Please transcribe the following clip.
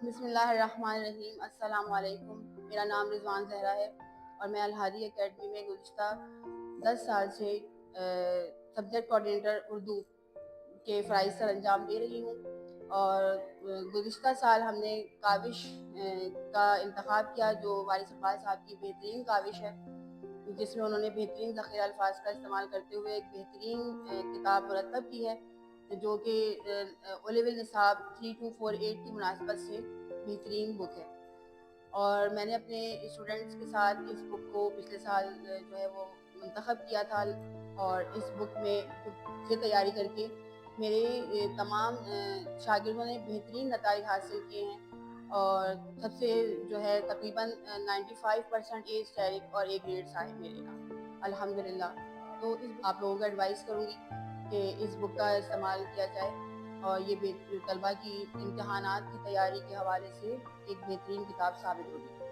بسم اللہ الرحمن الرحیم۔ السلام علیکم۔ میرا نام رضوان زہرا ہے اور میں الہادی اکیڈمی میں گزشتہ 10 سال سے سبجیکٹ کوآرڈینیٹر اردو کے فرائض سر انجام دے رہی ہوں۔ اور گزشتہ سال ہم نے کاوش کا انتخاب کیا جو وارث اقبال صاحب کی بہترین کاوش ہے، جس میں انہوں نے بہترین ذخیرہ الفاظ کا استعمال کرتے ہوئے ایک بہترین کتاب مرتب کی ہے، جو کہ اولیول نصاب 3248 کی مناسبت سے بہترین بک ہے۔ اور میں نے اپنے اسٹوڈنٹس کے ساتھ اس بک کو پچھلے سال جو ہے وہ منتخب کیا تھا، اور اس بک میں خود سے تیاری کر کے میرے تمام شاگردوں نے بہترین نتائج حاصل کیے ہیں، اور سب سے جو ہے تقریباً 95% اے اسٹیرک اور اے گریڈس آئے میرے یہاں الحمدللہ۔ تو آپ لوگوں کو ایڈوائز کروں گی کہ اس بک کا استعمال کیا جائے، اور یہ طلبہ کی امتحانات کی تیاری کے حوالے سے ایک بہترین کتاب ثابت ہوگی۔